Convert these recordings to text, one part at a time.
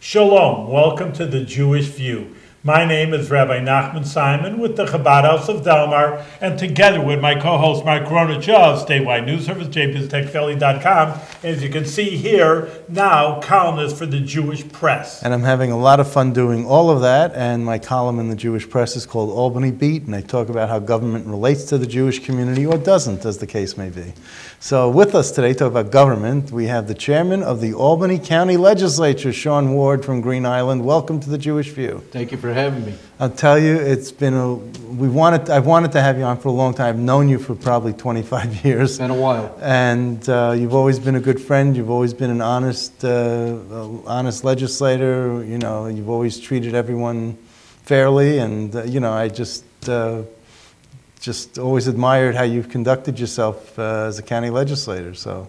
Shalom, welcome to the Jewish View. My name is Rabbi Nachman Simon with the Chabad House of Delmar, and together with my co-host Mark Ronich of Statewide News Service, jbiztechphilly.com, as you can see here, now columnist for the Jewish Press. And I'm having a lot of fun doing all of that, and my column in the Jewish Press is called Albany Beat, and I talk about how government relates to the Jewish community, or doesn't, as the case may be. So with us today, talk about government, we have the chairman of the Albany County Legislature, Sean Ward from Green Island. Welcome to the Jewish View. Thank you for having me. I'll tell you, it's been I've wanted to have you on for a long time. I've known you for probably 25 years. It's been a while. And you've always been a good friend. You've always been an honest legislator. You know, you've always treated everyone fairly. And, you know, I just always admired how you've conducted yourself as a county legislator. So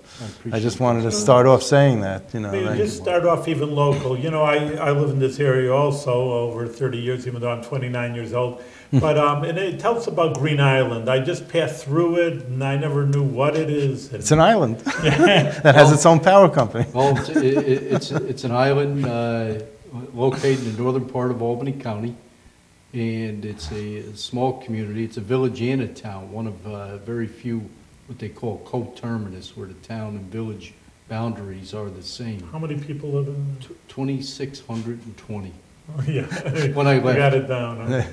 I just wanted to start off saying that. You know, Maybe just start off even local. You know, I live in this area also over 30 years, even though I'm 29 years old. But and it tells about Green Island. I just passed through it, and I never knew what it is. It's an island that has its own power company. Well, it's an island located in the northern part of Albany County. And it's a small community. It's a village and a town, one of very few what they call co-terminus, where the town and village boundaries are the same. How many people live in? 2,620. Oh, yeah. When I left. I got it down. Huh?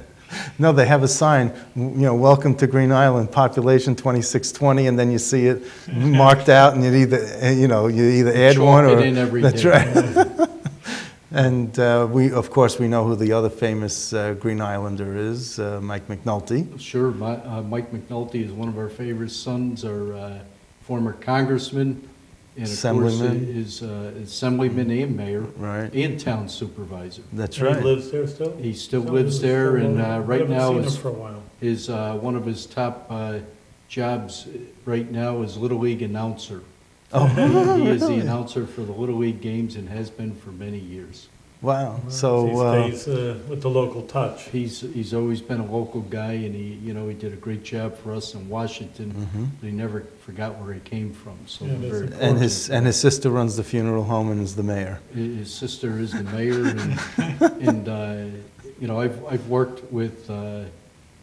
No, they have a sign, you know, welcome to Green Island, population 2620, and then you see it marked out, and you either add one or in every that's day. Right. And of course, we know who the other famous Green Islander is, Mike McNulty. Sure, Mike McNulty is one of our favorite sons, our former congressman, and of Assemblyman. course is assemblyman and mayor, Right. and town supervisor. That's right. He lives there still? He still lives there, and right now is for a while. is one of his top jobs right now is Little League announcer. Oh, He is the announcer for the Little League games and has been for many years. wow. He So stays with the local touch. He's always been a local guy, and he did a great job for us in Washington. He never forgot where he came from. So Yeah, we're very and fortunate. his sister runs the funeral home and is the mayor. His sister is the mayor, and I've worked with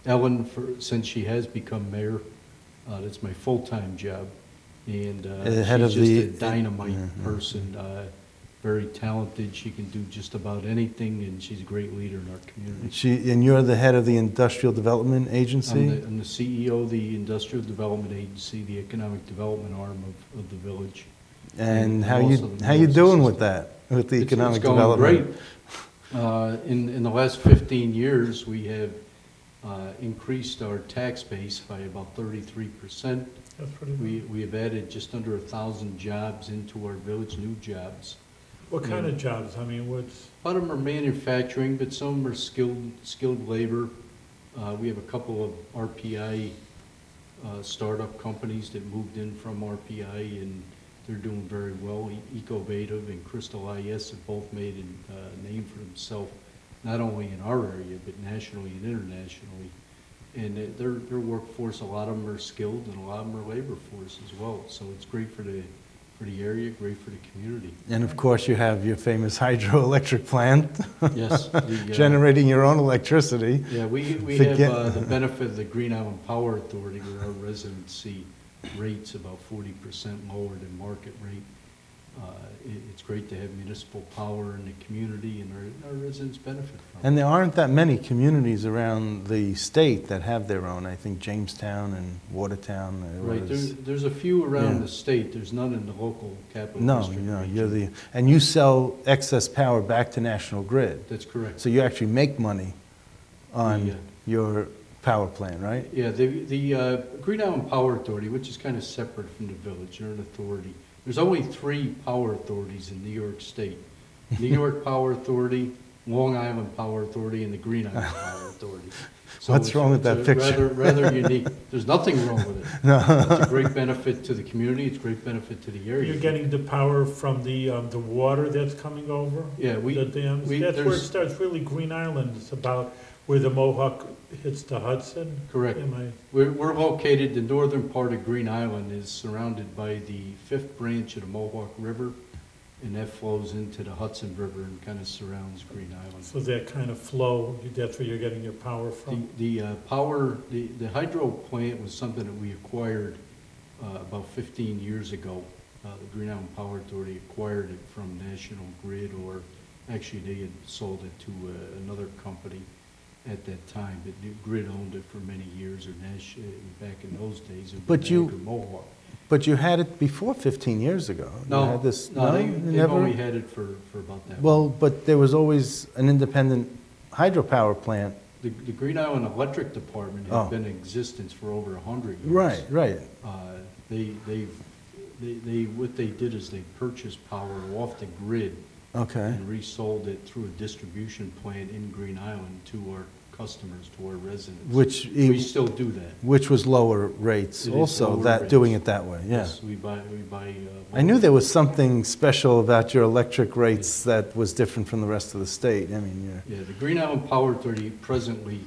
Ellen since she has become mayor. That's my full-time job. And she's just a dynamite person, very talented. She can do just about anything, and she's a great leader in our community. And you're the head of the Industrial Development Agency? I'm the CEO of the Industrial Development Agency, the economic development arm of the village. And how you doing with that, with the economic development? It's going great. In the last 15 years, we have increased our tax base by about 33%. That's pretty good. We have added just under 1,000 jobs into our village, new jobs. What kind of jobs? I mean, what's... A lot of them are manufacturing, but some of them are skilled labor. We have a couple of RPI startup companies that moved in from RPI, and they're doing very well. Ecovative and Crystal IS have both made a name for themselves, not only in our area, but nationally and internationally. And their workforce, a lot of them are skilled, and a lot of them are labor force as well. So it's great for the area, great for the community. And of course, you have your famous hydroelectric plant. Yes. Generating your own electricity. Yeah, we have the benefit of the Green Island Power Authority, where our residency rate's about 40% lower than market rate. It's great to have municipal power in the community, and our residents benefit from it. And there aren't that many communities around the state that have their own. I think Jamestown and Watertown. Right, there's a few around the state. There's none in the local capital district. No, and you sell excess power back to National Grid. That's correct. So you actually make money on your power plant, right? Yeah, the Green Island Power Authority, which is kind of separate from the village, they're an authority. There's only 3 power authorities in New York State. New York Power Authority, Long Island Power Authority, and the Green Island Power Authority. So what's wrong with that picture? Rather unique. There's nothing wrong with it. No. It's a great benefit to the community. It's a great benefit to the area. You're getting the power from the water that's coming over? Yeah, the dams? That's where it starts, really. Green Island. It's about where the Mohawk hits the Hudson? Correct. We're located, the northern part of Green Island is surrounded by the 5th branch of the Mohawk River, and that flows into the Hudson River and kind of surrounds Green Island. So that kind of flow, that's where you're getting your power from? The hydro plant was something that we acquired about 15 years ago. The Green Island Power Authority acquired it from National Grid, or actually they had sold it to another company at that time. But the Grid owned it for many years, or back in those days. Mohawk. But you had it before 15 years ago. No, you had this, they've only had it for about that. Well, but there was always an independent hydropower plant. The Green Island Electric Department had been in existence for over 100 years. Right, right. What they did is they purchased power off the grid. Okay. And resold it through a distribution plant in Green Island to our customers, to our residents. We still do that. Which was lower rates also, doing it that way, yeah. Yes, we buy. I knew there was something special about your electric rates that was different from the rest of the state. I mean, yeah, the Green Island Power Authority presently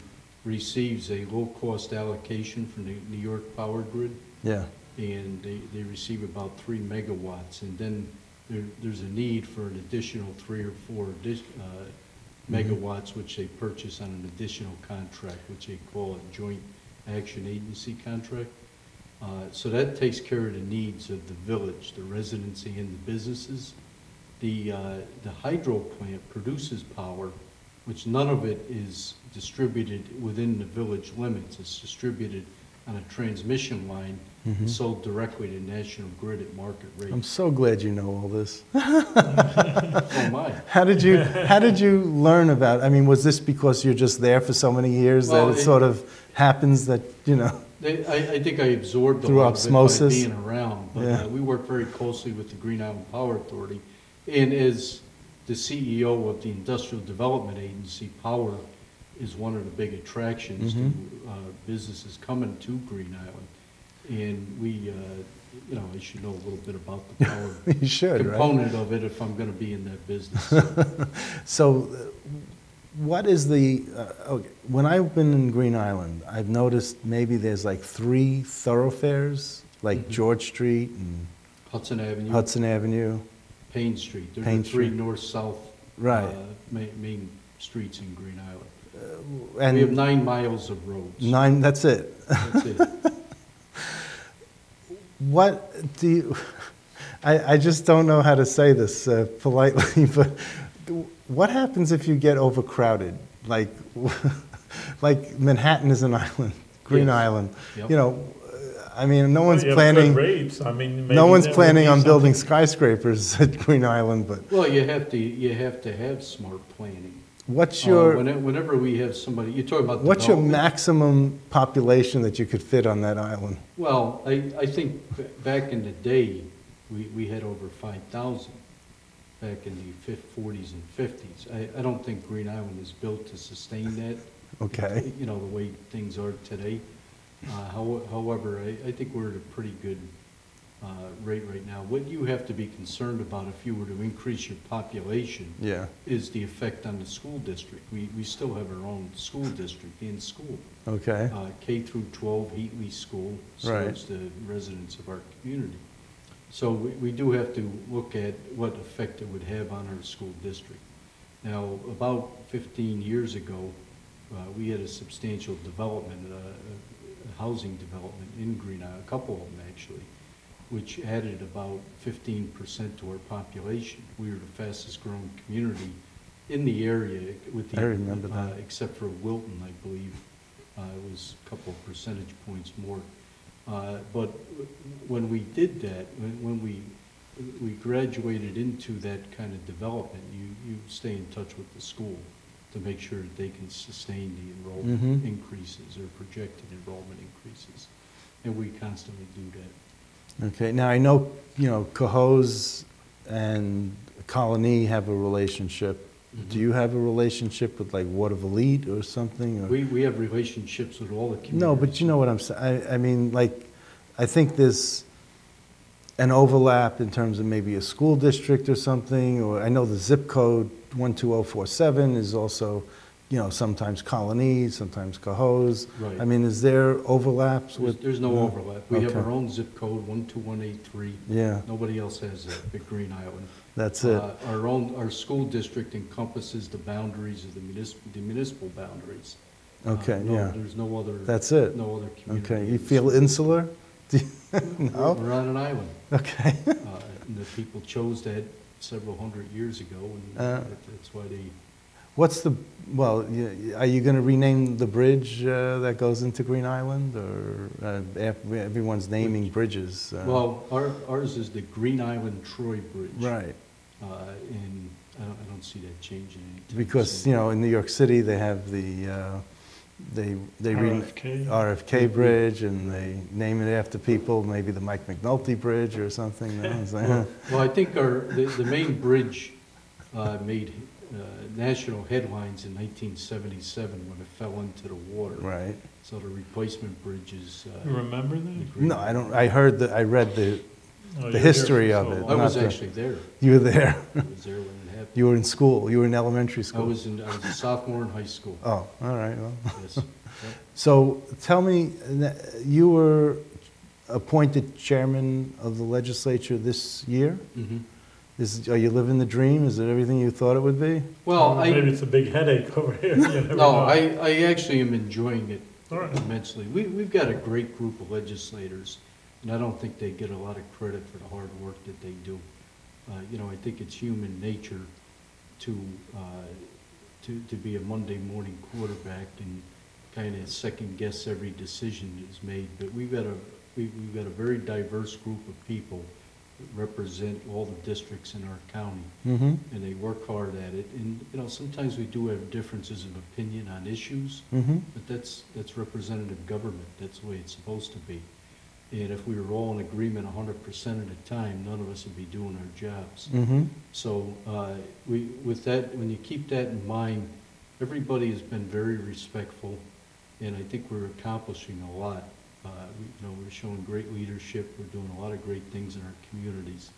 receives a low-cost allocation from the New York Power Grid. Yeah. And they receive about 3 megawatts, and then there's a need for an additional 3 or 4 megawatts, which they purchase on an additional contract, which they call a joint action agency contract. So that takes care of the needs of the village, the residency, and the businesses. The hydro plant produces power, which none of it is distributed within the village limits. It's distributed on a transmission line and sold directly to National Grid at market rate. I'm so glad you know all this. Oh my! How did you learn about? I mean, was this because you're just there for so many years that it sort of happens that I think I absorbed through osmosis by being around. But we work very closely with the Green Island Power Authority, and as the CEO of the Industrial Development Agency, power is one of the big attractions to businesses coming to Green Island. And we, I should know a little bit about the power component of it if I'm going to be in that business. So what is the, when I've been in Green Island, I've noticed maybe there's like 3 thoroughfares, like George Street and Hudson Avenue, Payne Street. There are 3 north-south main streets in Green Island. And we have 9 miles of roads. 9, that's it. That's it. What do you, I just don't know how to say this politely, but what happens if you get overcrowded? Like Manhattan is an island, Green Island. Yep. I mean, no one's planning. Rates. I mean, no one's planning on building skyscrapers at Green Island, but well, you have to have smart planning. What's your whenever we have somebody, you're talking about what's your maximum population that you could fit on that island? Well, I think back in the day, we had over 5,000 back in the 40s and 50s. I don't think Green Island is built to sustain that. Okay. The way things are today. However, I think we're at a pretty good rate right now. What you have to be concerned about if you were to increase your population is the effect on the school district. We still have our own school district in school. Okay. K through 12 Heatley School serves the residents of our community. So we do have to look at what effect it would have on our school district. Now, about 15 years ago, we had a substantial development, a housing development in Green Island, a couple of them actually, which added about 15% to our population. We were the fastest growing community in the area with the, I remember that. Except for Wilton, I believe. It was a couple of percentage points more. But when we did that, when we graduated into that kind of development, you stay in touch with the school to make sure that they can sustain the enrollment increases or projected enrollment increases. And we constantly do that. Okay, now I know, Cohoes and Colony have a relationship. Do you have a relationship with like Waterville Elite or something? Or? We have relationships with all the communities. No, but you know what I'm saying. I mean, like, I think there's an overlap in terms of maybe a school district or something, or I know the zip code 12047 is also, sometimes Colony, sometimes Cohoes. Right. I mean, is there overlaps with? There's no overlap. We have our own zip code, 12183. Yeah. Nobody else has that at Green Island. That's it. Our school district encompasses the boundaries of the municipal boundaries. Okay, yeah. There's no other. That's it. No other community. Okay, you feel insular? No? We're on an island. Okay. And the people chose that several hundred years ago, and that's why they. What's the, well, are you going to rename the bridge that goes into Green Island, or everyone's naming bridges? Well, ours is the Green Island Troy Bridge. Right. And I don't see that changing anytime Because, soon. you know, in New York City, they have the, RFK Bridge, and they name it after people, maybe the Mike McNulty Bridge or something. You know? Well, I think the main bridge made national headlines in 1977 when it fell into the water. Right. So the replacement bridge is. You remember that? No, I don't. I read the Oh, you were history there of for so it. long. I was not the- actually there. You were there. I was there when it happened. You were in school. You were in elementary I school. was a sophomore in high school. Oh, all right. Well. Yes. Yep. So tell me, you were appointed chairman of the legislature this year? Mhm. Are you living the dream? Is it everything you thought it would be? Well, Maybe it's a big headache over here. You never no, know. I actually am enjoying it All right. immensely. We've got a great group of legislators, and I don't think they get a lot of credit for the hard work that they do. You know, I think it's human nature to be a Monday morning quarterback and kind of second guess every decision that's made. But we've got a very diverse group of people that represent all the districts in our county, Mm-hmm. and they work hard at it. And you know, sometimes we do have differences of opinion on issues, Mm-hmm. but that's representative government. That's the way it's supposed to be. And if we were all in agreement 100% of the time, none of us would be doing our jobs. Mm-hmm. So with that, when you keep that in mind, everybody has been very respectful, and I think we're accomplishing a lot. We're showing great leadership. We're doing a lot of great things in our communities,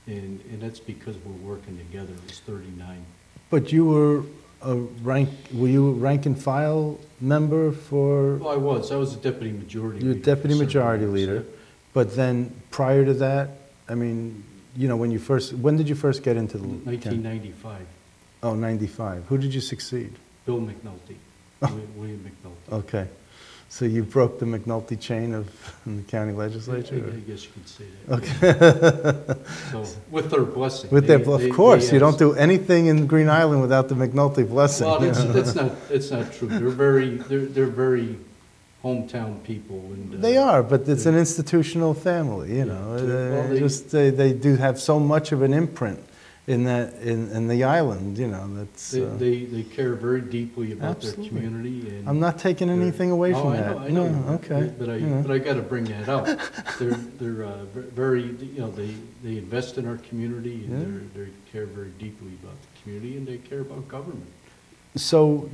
and that's because we're working together. It's 39. But you were were you a rank and file member for? Well, I was a deputy majority leader. You're deputy for several majority years, leader, yeah. but then prior to that, I mean, you know, when did you first get into the? 1995. Oh, 95. Who did you succeed? Bill McNulty, William McNulty. Okay. So you broke the McNulty chain of in the county legislature? I guess you could say that. Okay. So with their blessing. With They- their, they- of course, they you don't asked- do anything in Green Island without the McNulty blessing. Well, you know. that's not true. They're very hometown people, and They are, but it's an institutional family, you know. Well, They do have so much of an imprint in the island, you know. That's. They care very deeply about Absolutely. their community. And I'm not taking anything away from that. I know. No, okay. But Yeah. I got to bring that up. They're very, you know, they invest in our community, and they care very deeply about the community, and they care about government. So,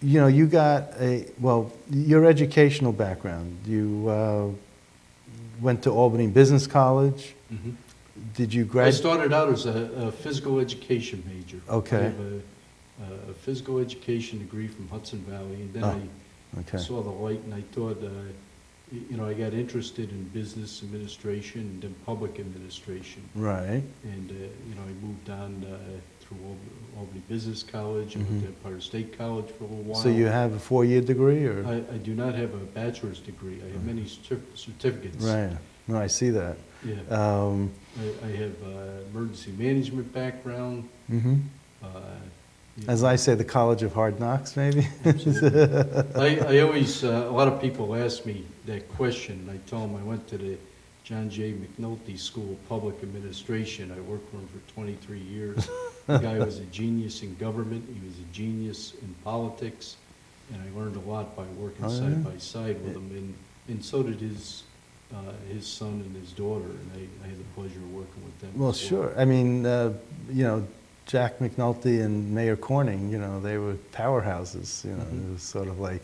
you know, you got your educational background. You went to Albany Business College. Mm-hmm. Did you I graduate? started out as a physical education major. Okay. I have a physical education degree from Hudson Valley, and then I Okay. saw the light, and I thought, you know, I got interested in business administration and then public administration. Right. And, you know, I moved on through Albany Business College. I went to Empire State College for a little while. So you have a 4-year degree, or? I do not have a bachelor's degree. I have many certificates. Right. No, I see that. Yeah. I have emergency management background. Mhm. As I say, the College of Hard Knocks, maybe? I always, a lot of people ask me that question, and I tell them I went to the John J. McNulty School of Public Administration. I worked for him for 23 years. The guy was a genius in government. He was a genius in politics, and I learned a lot by working side by side with him. And so did his son and his daughter, and I had the pleasure of working with them. Well, as sure. I mean, you know, Jack McNulty and Mayor Corning, you know, they were powerhouses. You know, it was sort of like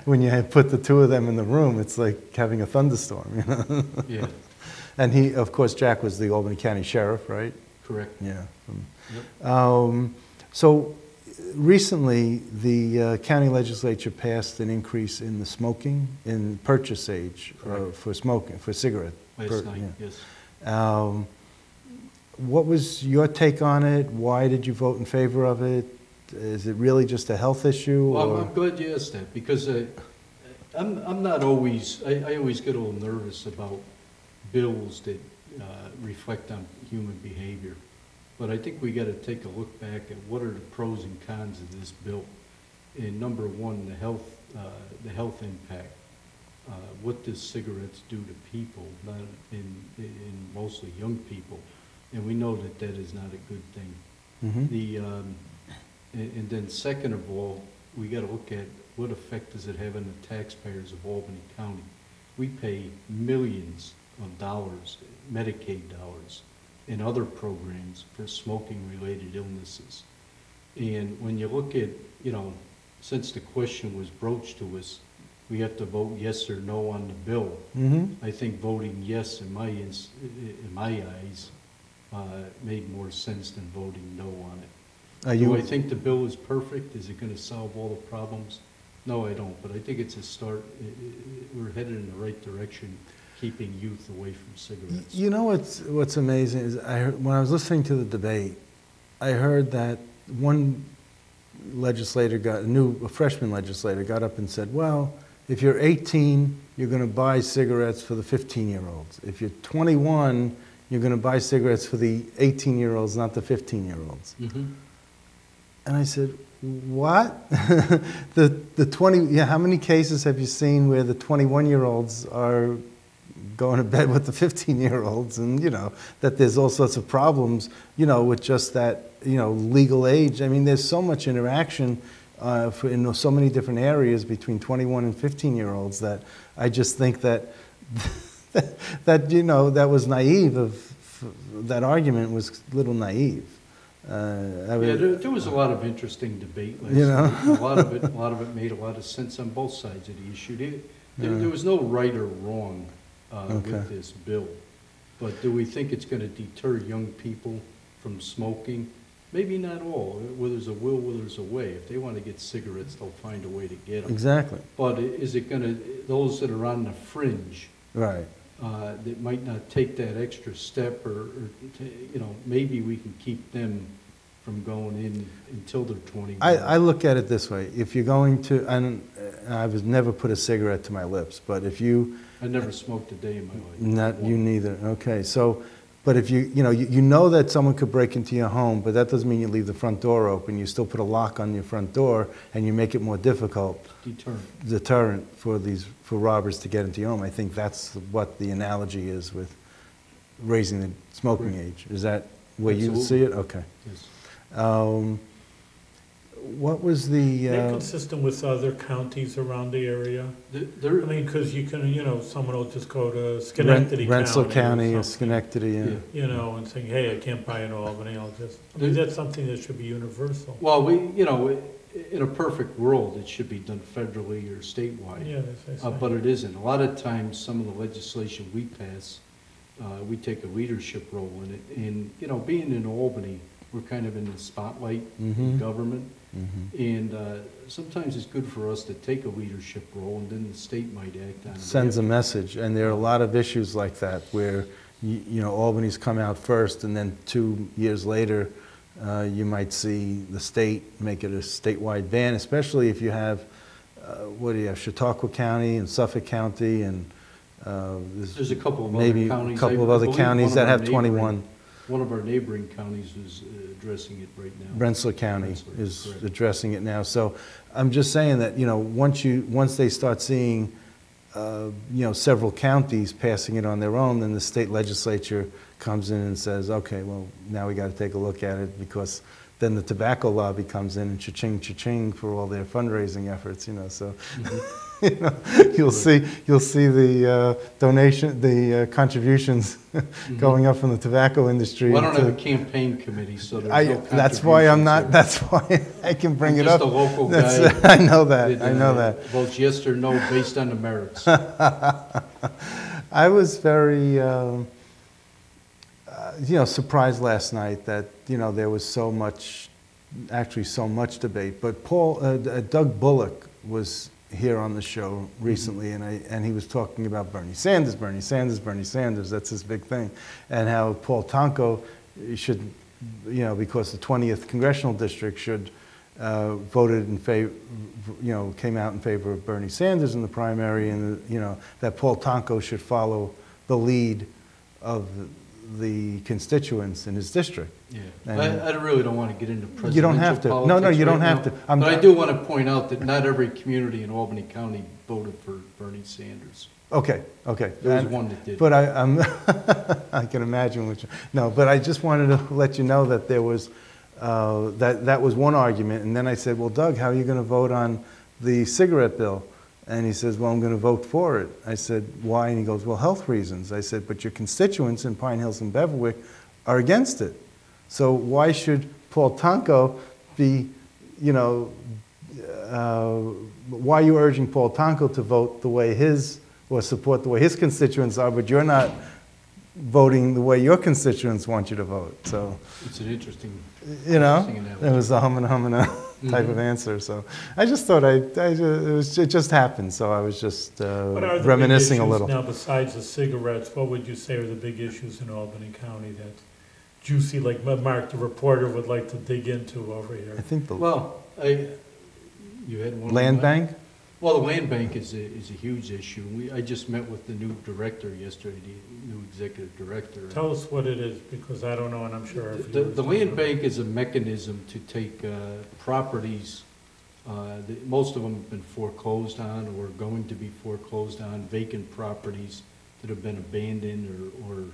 when you had put the two of them in the room, it's like having a thunderstorm. You know. Yeah. And he, of course, Jack was the Albany County Sheriff, right? Correct. Yeah. Yep. So recently, the county legislature passed an increase in the smoking, in purchase age for smoking, for cigarette. Last night, yeah. yes. what was your take on it? Why did you vote in favor of it? Is it really just a health issue? Well, or? I'm glad you asked that, because I'm not always, I always get a little nervous about bills that reflect on human behavior. But I think we gotta take a look back at what are the pros and cons of this bill. And number one, the health impact. What does cigarettes do to people, not in mostly young people? And we know that that is not a good thing. Mm-hmm. And then second of all, we gotta look at what effect does it have on the taxpayers of Albany County. We pay millions of dollars, Medicaid dollars, and other programs for smoking-related illnesses. And when you look at, you know, since the question was broached to us, we have to vote yes or no on the bill. Mm-hmm. I think voting yes in my eyes made more sense than voting no on it. Do I think the bill is perfect? Is it going to solve all the problems? No, I don't, but I think it's a start. We're headed in the right direction, keeping youth away from cigarettes. You know what's amazing is when I was listening to the debate, I heard that one legislator a freshman legislator got up and said, well, if you're 18, you're going to buy cigarettes for the 15-year-olds. If you're 21, you're going to buy cigarettes for the 18-year-olds, not the 15-year-olds. Mm-hmm. And I said, what? the 20, yeah, how many cases have you seen where the 21-year-olds are going to bed with the 15-year-olds, and, you know, that there's all sorts of problems, you know, with just that, you know, legal age. I mean, there's so much interaction in so many different areas between 21 and 15-year-olds that I just think that, that, you know, that was naive that argument was a little naive. There was a lot of interesting debate last night. A lot of it made a lot of sense on both sides of the issue. There was no right or wrong with this bill. But do we think it's going to deter young people from smoking? Maybe not all. Where there's a will, where there's a way. If they want to get cigarettes, they'll find a way to get them. Exactly. But is it going to, those that are on the fringe, right, that might not take that extra step, or you know, maybe we can keep them from going in until they're 21. I look at it this way. If you're going to, and I was never put a cigarette to my lips, but if you... I never smoked a day in my life. Not you neither. Okay, so, but if you know that someone could break into your home, but that doesn't mean you leave the front door open. You still put a lock on your front door, and you make it more difficult. Deterrent for robbers to get into your home. I think that's what the analogy is with raising the smoking age. Is that where you see it? Okay. Yes. What was the... They're consistent with other counties around the area? I mean, because you can, you know, someone will just go to Schenectady Rensselaer County or Schenectady, yeah. You know, and saying, hey, I can't buy in Albany, I mean, that's something that should be universal. Well, you know, in a perfect world, it should be done federally or statewide. Yeah, that's what I say. But it isn't. A lot of times, some of the legislation we pass, we take a leadership role in it. And, you know, being in Albany, we're kind of in the spotlight in government. Mm-hmm. And sometimes it's good for us to take a leadership role, and then the state might act on it. Sends a message, and there are a lot of issues like that where, you know, Albany's come out first, and then 2 years later, you might see the state make it a statewide ban, especially if you have, what do you have, Chautauqua County and Suffolk County, and there's a couple of maybe other counties. A couple of other counties that have 21. One of our neighboring counties is addressing it right now. Rensselaer County is addressing it now. So I'm just saying that, you know, once they start seeing, you know, several counties passing it on their own, then the state legislature comes in and says, okay, well, now we got to take a look at it, because then the tobacco lobby comes in and cha-ching, cha-ching for all their fundraising efforts, you know, so. You know, you'll see the donation, the contributions going up from the tobacco industry. Well, I don't have a campaign committee, so there's no that's why I'm not. there. That's why I can bring it up. Just a local guy. I know that. I know that. Votes yes or no based on the merits. I was very, you know, surprised last night that, you know, there was so much debate. But Doug Bullock was here on the show recently, and he was talking about Bernie Sanders. That's his big thing, and how Paul Tonko should, you know, because the 20th congressional district should voted in favor, you know, came out in favor of Bernie Sanders in the primary, and you know that Paul Tonko should follow the lead of the constituents in his district. Yeah, And I really don't want to get into presidential you don't have to. politics No, you don't right have now, to. But I do want to point out that not every community in Albany County voted for Bernie Sanders. Okay. There was one that did. But I'm I can imagine which. No, but I just wanted to let you know that there was that was one argument, and then I said, well, Doug, how are you going to vote on the cigarette bill? And he says, well, I'm going to vote for it. I said, why? And he goes, well, health reasons. I said, but your constituents in Pine Hills and Beverwyck are against it. So why should Paul Tonko be, you know, why are you urging Paul Tonko to vote the way his, or support the way his constituents are, but you're not voting the way your constituents want you to vote? So It's an interesting, you know, analogy. it was a humana type of answer. So I just thought it just happened. So I was just What are the reminiscing big a issues little. now besides the cigarettes? What would you say are the big issues in Albany County that's juicy, like Mark the reporter would like to dig into over I here? think the Well, you had one. land bank. Well, the land bank is a huge issue. I just met with the new director yesterday, the new executive director. Tell us what it is, because I don't know, and I'm sure if The you land bank is a mechanism to take properties, that most of them have been foreclosed on or going to be foreclosed on, vacant properties that have been abandoned or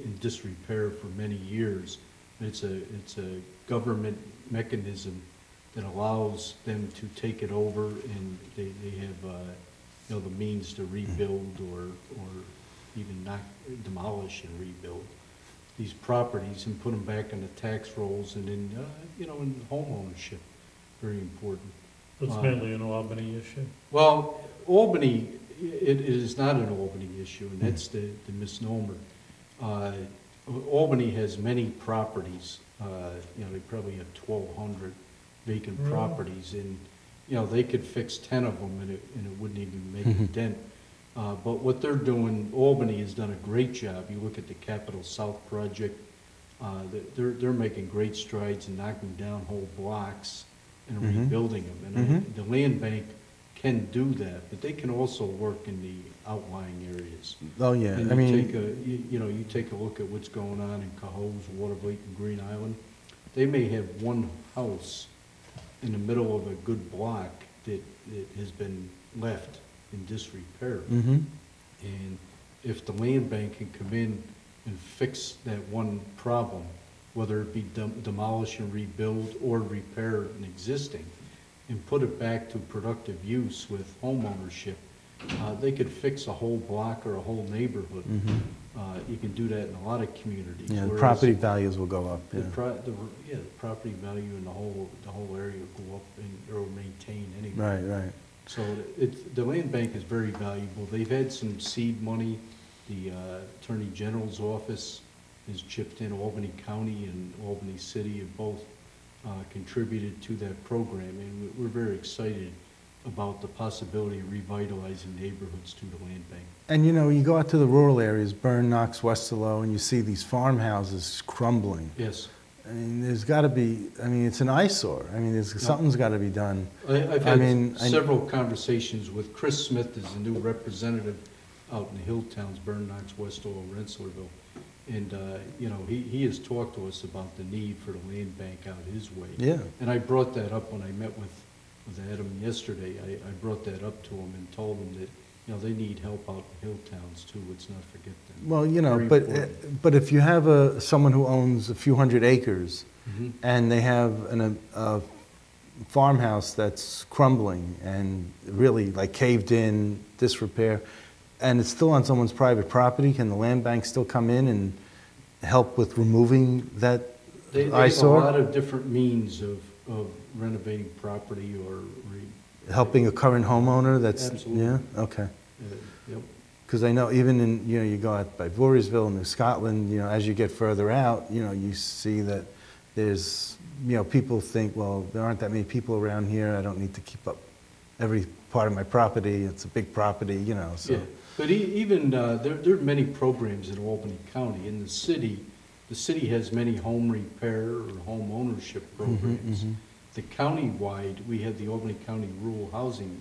in disrepair for many years. It's a government mechanism that allows them to take it over, and they have you know, the means to rebuild or even not demolish and rebuild these properties and put them back on the tax rolls and in you know, in home ownership. Very important. It's mainly an Albany issue. Well, Albany, it is not an Albany issue, and that's the misnomer. Albany has many properties. You know, they probably have 1,200 vacant properties, and you know, they could fix 10 of them and it wouldn't even make a dent. But what they're doing, Albany has done a great job. You look at the Capital South project, they're making great strides in knocking down whole blocks and rebuilding them. And the land bank can do that, but they can also work in the outlying areas. Oh yeah, And I mean, you take a look at what's going on in Cohoes, Waterlake, and Green Island. They may have one house in the middle of a good block that has been left in disrepair. And if the land bank can come in and fix that one problem, whether it be demolish and rebuild or repair an existing, and put it back to productive use with home ownership, they could fix a whole block or a whole neighborhood. You can do that in a lot of communities. yeah, the whereas property values will go up. the Yeah. the property value in the whole area will go up or maintain anyway. Right. So the land bank is very valuable. They've had some seed money. The Attorney General's office has chipped in. Albany County and Albany City have both contributed to that program, and we're very excited about the possibility of revitalizing neighborhoods through the land bank. And you know, you go out to the rural areas, Bern, Knox, Westerlo, and you see these farmhouses crumbling. Yes. I mean, there's got to be, I mean, it's an eyesore. I mean, something's got to be done. I've had several conversations with Chris Smith, is the new representative out in the hill towns, Bern, Knox, Westerlo, Rensselaerville. And, you know, he has talked to us about the need for the land bank out his way. Yeah. And I brought that up when I met with Adam yesterday. I brought that up to him and told him that, you know, they need help out in hill towns too. Let's not forget them. Well, you know, Very important. but if you have someone who owns a few hundred acres Mhm. and they have a farmhouse that's crumbling and really like caved in, disrepair, and it's still on someone's private property, can the land bank still come in and help with removing that They have a eyesore? lot of different means of renovating property or Helping a current homeowner that's, Absolutely. yeah, okay. Yep. Because I know even in, you know, you go out by Voorheesville, New Scotland, you know, as you get further out, you know, you see that there's, you know, people think, well, there aren't that many people around here, I don't need to keep up every part of my property, it's a big property, you know, so. Yeah, but even, there are many programs in Albany County. In the city, the city has many home repair or home ownership programs. The county-wide, we have the Albany County Rural Housing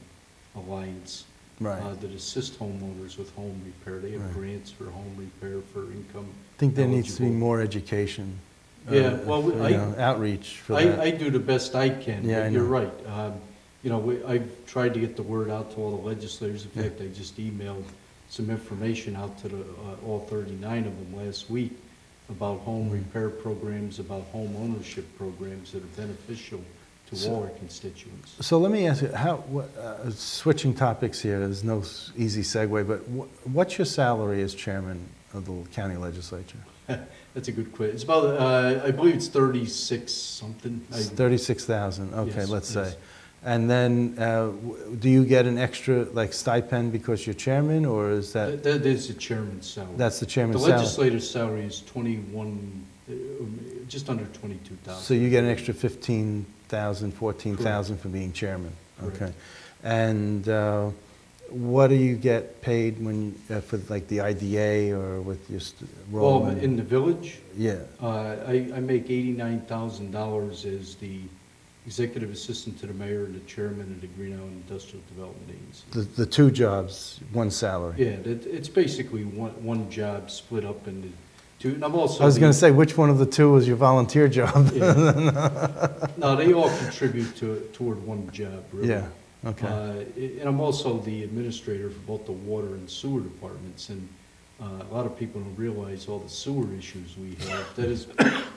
Alliance Right. that assist homeowners with home repair. They have Right. grants for home repair for income. I think there needs to be eligible. more education. Yeah, well, outreach for that. I do the best I can, Yeah, I but you're know. right. You know, I've tried to get the word out to all the legislators. In fact, I just emailed some information out to all 39 of them last week about home repair programs, about home ownership programs that are beneficial to all our constituents. So let me ask you, switching topics here, there's no easy segue, but what's your salary as chairman of the county legislature? That's a good question. It's about, I believe it's 36 something. It's 36,000, okay, Yes, let's yes. say. And then, do you get an extra, like, stipend because you're chairman, or is that, That is the chairman's salary. that's the The chairman's salary? legislator's salary is 21, just under 22,000. So you get an extra 15,000, 14,000 for being chairman? Correct. Okay. And what do you get paid when, for like the IDA or with your role? Well, in the village, Yeah, I make $89,000 as the executive assistant to the mayor and the chairman of the Green Island Industrial Development Agency. the two jobs, one salary. Yeah, it's basically one job split up into two. And I'm also I was going to say, which one of the two was your volunteer job? Yeah. No, they all contribute toward one job, really. Yeah, okay. And I'm also the administrator for both the water and sewer departments, and a lot of people don't realize all the sewer issues we have. That is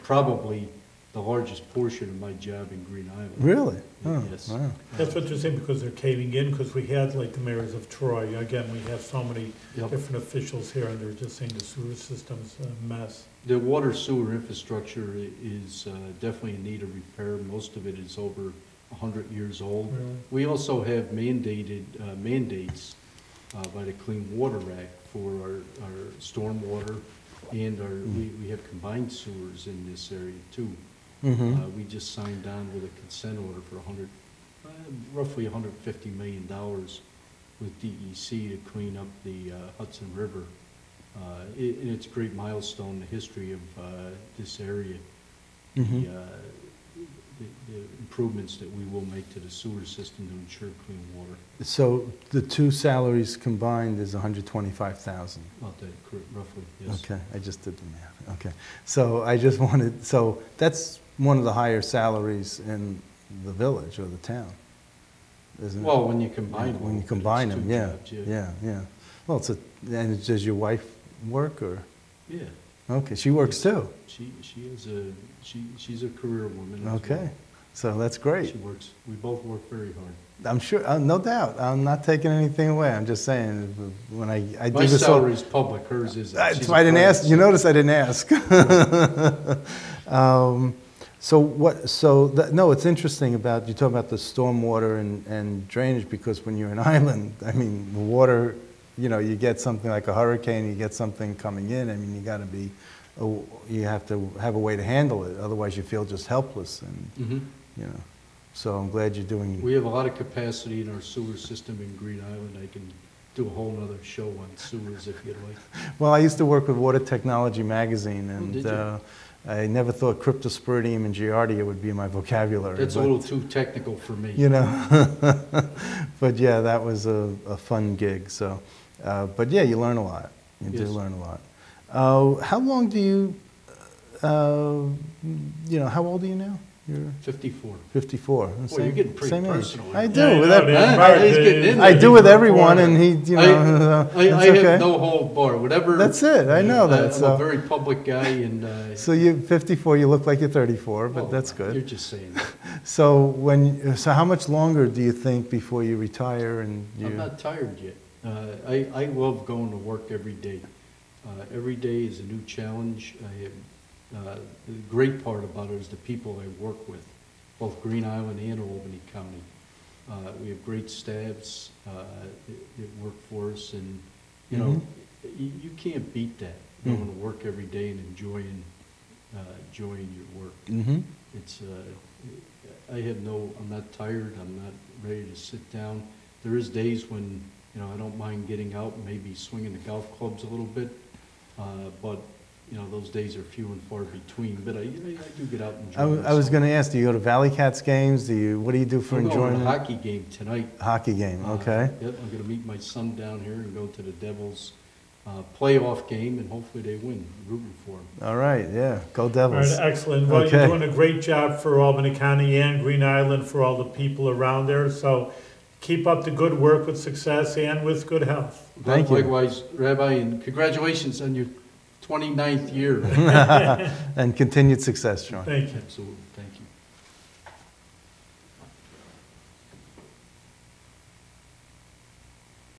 probably the largest portion of my job in Green Island. Really? Oh, Yes. wow. That's what you're saying, because they're caving in, because we had like the mayors of Troy, again, we have so many Yep. different officials here, and they're just saying the sewer system's a mess. The water sewer infrastructure is definitely in need of repair. Most of it is over 100 years old. Really? We also have mandated mandates by the Clean Water Act for our stormwater, and we have combined sewers in this area too. Mm-hmm. We just signed on with a consent order for roughly $150 million with DEC to clean up the Hudson River. And it's a great milestone in the history of this area. Mm-hmm. The improvements that we will make to the sewer system to ensure clean water. So the two salaries combined is 125,000. About that, roughly, yes. Okay, I just did the math. Okay, so I just wanted, so that's one of the higher salaries in the village or the town, isn't it? Well, when you combine them. When you but combine it's them, two yeah, jobs, yeah. Well, and does your wife work, or? Yeah. Okay, she works too. She's a career woman as well. Okay, so that's great. She works, we both work very hard. I'm sure, no doubt. I'm not taking anything away. I'm just saying, when I do My this. salary's public, hers isn't. That's She's why I didn't private, ask. You so- notice I didn't ask. No, it's interesting about, you talk about the stormwater and drainage, because when you're an island, I mean, the water, you get something like a hurricane, you get something coming in, I mean, you have to have a way to handle it, otherwise you feel just helpless, and, Mhm. so I'm glad you're doing. We have a lot of capacity in our sewer system in Green Island. I can do a whole nother show on sewers if you'd like. Well, I used to work with Water Technology Magazine, and did you? I never thought cryptosporidium and giardia would be in my vocabulary. That's a but, little too technical for me. But yeah, that was a fun gig. So, but yeah, you learn a lot. You do Yes. learn a lot. How long do you, how old are you now? You're 54. 54. Boy, you're getting pretty same age. personal. I here. do. Yeah, with I know, every- Dan. Huh? He's getting in I there. do with He's everyone, reporter. and he, I it's okay. have no hold bar. Whatever. That's it. I know that. I'm So, a very public guy, and so you're 54. You look like you're 34, but well, that's good. You're just saying that. So how much longer do you think before you retire and you? I'm not tired yet. I love going to work every day. Every day is a new challenge. The great part about it is the people I work with, both Green Island and Albany County. We have great staffs that work for us, and you can't beat that. Going to work every day and enjoying your work. Mm-hmm. It's I'm not tired. I'm not ready to sit down. There is days when I don't mind getting out and maybe swinging the golf clubs a little bit, but you know, those days are few and far between, but I do get out and I enjoy was myself. going to ask, do you go to Valley Cats games? What do you do for I'm going to enjoyment? a hockey game tonight. Hockey game, okay. Yep, I'm going to meet my son down here and go to the Devils playoff game, and hopefully they win. I'm rooting for them. All right, yeah, go All Devils. right, excellent. Well, Okay. you're doing a great job for Albany County and Green Island, for all the people around there. So keep up the good work with success and with good health. Thank you. Likewise, Rabbi, and congratulations on your 29th year. And continued success, Sean. Thank you. Absolutely, thank you.